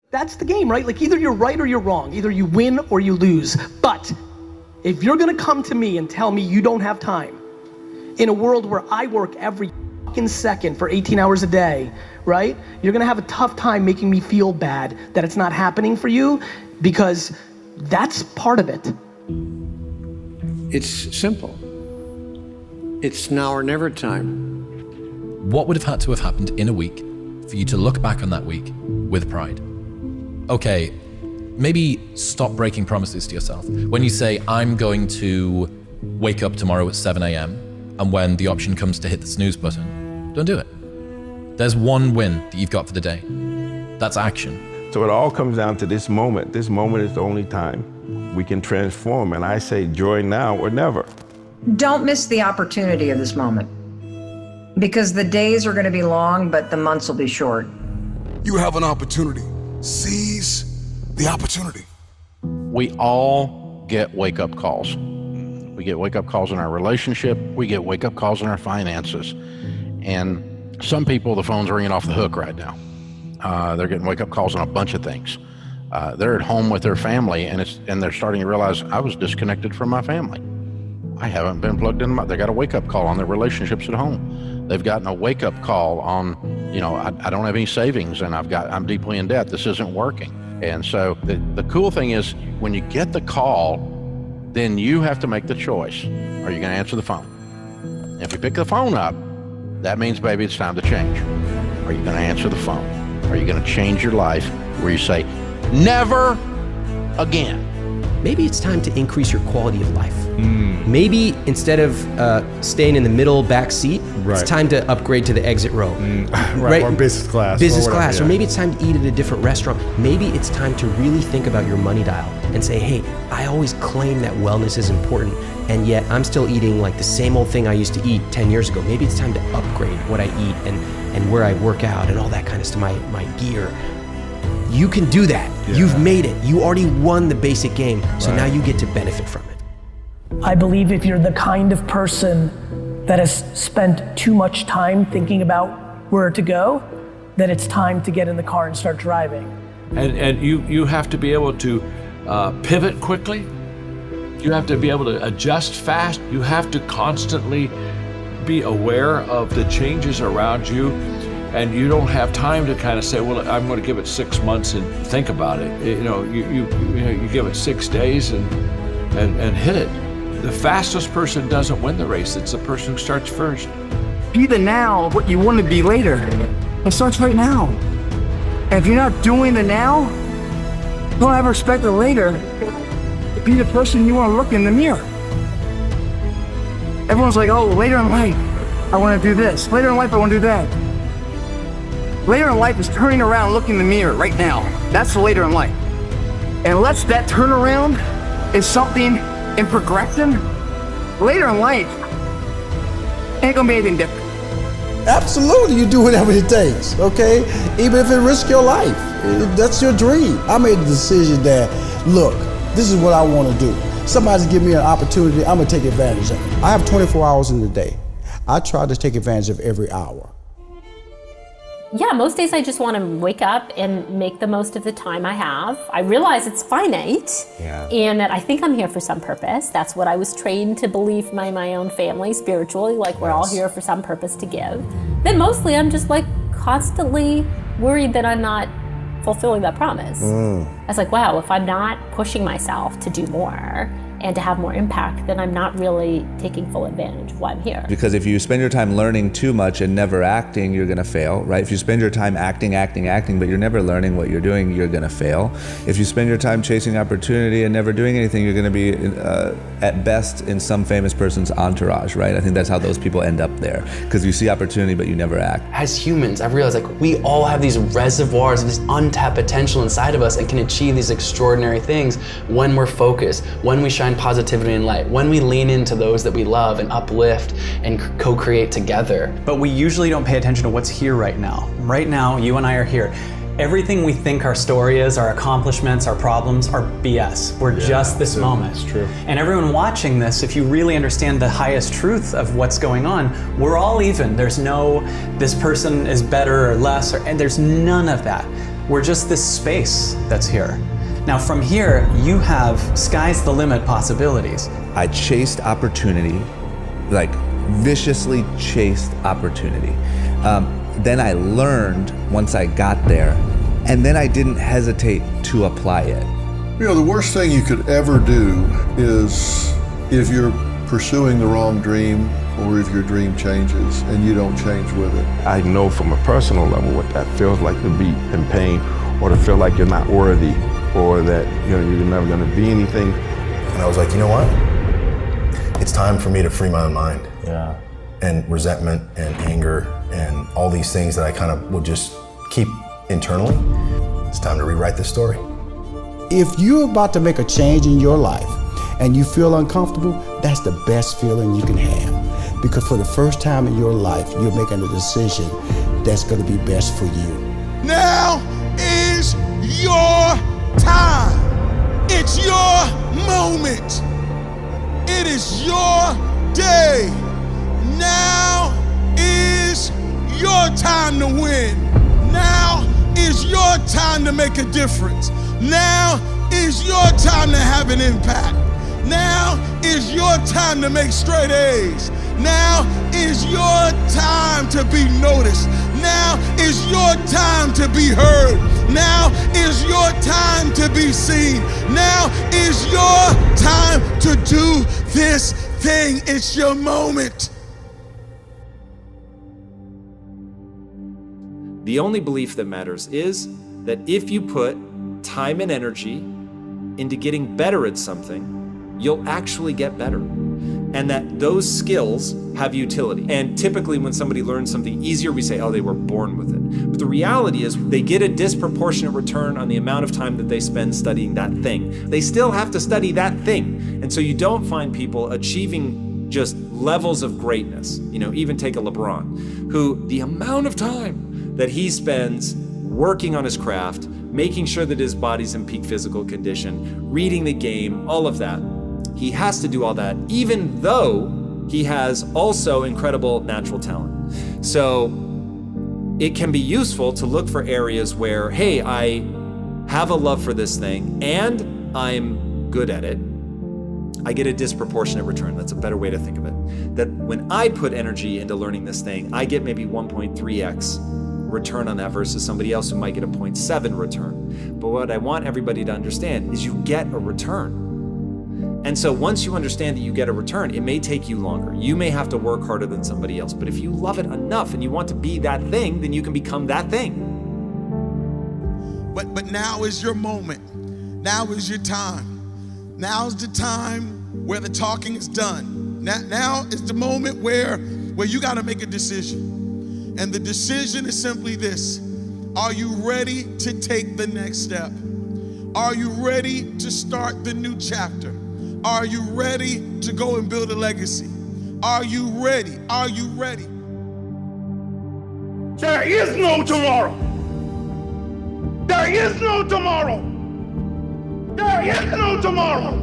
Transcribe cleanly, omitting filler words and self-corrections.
That's the game, right? Like either you're right or you're wrong. Either you win or you lose. But if you're gonna come to me and tell me you don't have time in a world where I work every fucking second for 18 hours a day, right? You're gonna have a tough time making me feel bad that it's not happening for you, because that's part of it. It's simple. It's now or never time. What would have had to have happened in a week for you to look back on that week with pride? Okay, maybe stop breaking promises to yourself. When you say, I'm going to wake up tomorrow at 7 a.m., and when the option comes to hit the snooze button, don't do it. There's one win that you've got for the day. That's action. So it all comes down to this moment. This moment is the only time we can transform. And I say joy now or never. Don't miss the opportunity of this moment, because the days are going to be long, but the months will be short. You have an opportunity. Seize the opportunity. We all get wake-up calls. We get wake-up calls in our relationship. We get wake-up calls in our finances. And some people, the phone's ringing off the hook right now. They're getting wake-up calls on a bunch of things. They're at home with their family, and they're starting to realize, I was disconnected from my family. I haven't been plugged in. They got a wake-up call on their relationships at home. They've gotten a wake-up call on, I don't have any savings, and I'm deeply in debt. This isn't working. And so the cool thing is, when you get the call, then you have to make the choice. Are you going to answer the phone? If you pick the phone up, that means, baby, it's time to change. Are you going to answer the phone? Are you going to change your life where you say, never again? Maybe it's time to increase your quality of life. Maybe instead of staying in the middle back seat, it's time to upgrade to the exit row. Right, or business class. Business class, or maybe it's time to eat at a different restaurant. Maybe it's time to really think about your money dial and say, hey, I always claim that wellness is important, and yet I'm still eating like the same old thing I used to eat 10 years ago. Maybe it's time to upgrade what I eat and where I work out and all that kind of stuff, my gear. You can do that. Yeah. You've made it. You already won the basic game, so now you get to benefit from it. I believe if you're the kind of person that has spent too much time thinking about where to go, that it's time to get in the car and start driving. And you have to be able to pivot quickly. You have to be able to adjust fast. You have to constantly be aware of the changes around you. And you don't have time to kind of say, well, I'm going to give it 6 months and think about it. You give it 6 days and hit it. The fastest person doesn't win the race. It's the person who starts first. Be the now what you want to be later. It starts right now. And if you're not doing the now, don't ever expect the later to be the person you want to look in the mirror. Everyone's like, oh, later in life, I want to do this. Later in life, I want to do that. Later in life is turning around and looking in the mirror right now. That's the later in life. And unless that turnaround is something in progression, later in life ain't gonna be anything different. Absolutely, you do whatever it takes, okay? Even if it risks your life, that's your dream. I made the decision that, look, this is what I wanna do. Somebody's give me an opportunity, I'm gonna take advantage of it. I have 24 hours in the day. I try to take advantage of every hour. Yeah, most days I just want to wake up and make the most of the time I have. I realize it's finite, and that I think I'm here for some purpose. That's what I was trained to believe by my own family spiritually, like we're all here for some purpose to give. Then mostly I'm just like constantly worried that I'm not fulfilling that promise. I was like, wow, if I'm not pushing myself to do more and to have more impact, then I'm not really taking full advantage of why I'm here. Because if you spend your time learning too much and never acting, you're gonna fail, right? If you spend your time acting, but you're never learning what you're doing, you're gonna fail. If you spend your time chasing opportunity and never doing anything, you're gonna be at best in some famous person's entourage, right? I think that's how those people end up there, because you see opportunity, but you never act. As humans, I've realized like we all have these reservoirs of this untapped potential inside of us and can achieve these extraordinary things when we're focused, when we shine positivity and light, when we lean into those that we love and uplift and co-create together. But we usually don't pay attention to what's here right now. Right now, you and I are here. Everything we think our story is, our accomplishments, our problems, are BS. We're just this moment. That's true. And everyone watching this, if you really understand the highest truth of what's going on, we're all even. There's no, this person is better or less, and there's none of that. We're just this space that's here. Now from here, you have sky's the limit possibilities. I chased opportunity, like viciously chased opportunity. Then I learned once I got there, and then I didn't hesitate to apply it. You know, the worst thing you could ever do is if you're pursuing the wrong dream, or if your dream changes and you don't change with it. I know from a personal level what that feels like, to be in pain, or to feel like you're not worthy, or that you're never going to be anything. And I was like, you know what? It's time for me to free my own mind. Yeah. And resentment and anger and all these things that I kind of would just keep internally. It's time to rewrite this story. If you're about to make a change in your life and you feel uncomfortable, that's the best feeling you can have. Because for the first time in your life, you're making a decision that's going to be best for you. Now is your time. It's your moment. It is your day. Now is your time to win. Now is your time to make a difference. Now is your time to have an impact. Now is your time to make straight A's. Now is your time to be noticed. Now is your time to be heard. Now is your time to be seen. Now is your time to do this thing. It's your moment. The only belief that matters is that if you put time and energy into getting better at something, you'll actually get better. And that those skills have utility. And typically when somebody learns something easier, we say, oh, they were born with it. But the reality is they get a disproportionate return on the amount of time that they spend studying that thing. They still have to study that thing. And so you don't find people achieving just levels of greatness. You know, even take a LeBron, who the amount of time that he spends working on his craft, making sure that his body's in peak physical condition, reading the game, all of that. He has to do all that, even though he has also incredible natural talent. So it can be useful to look for areas where, hey, I have a love for this thing and I'm good at it. I get a disproportionate return. That's a better way to think of it. That when I put energy into learning this thing, I get maybe 1.3x return on that versus somebody else who might get a 0.7 return. But what I want everybody to understand is you get a return. And so once you understand that you get a return, it may take you longer. You may have to work harder than somebody else. But if you love it enough and you want to be that thing, then you can become that thing. But now is your moment. Now is your time. Now is the time where the talking is done. Now is the moment where you got to make a decision. And the decision is simply this. Are you ready to take the next step? Are you ready to start the new chapter? Are you ready to go and build a legacy? Are you ready? Are you ready? There is no tomorrow. There is no tomorrow. There is no tomorrow.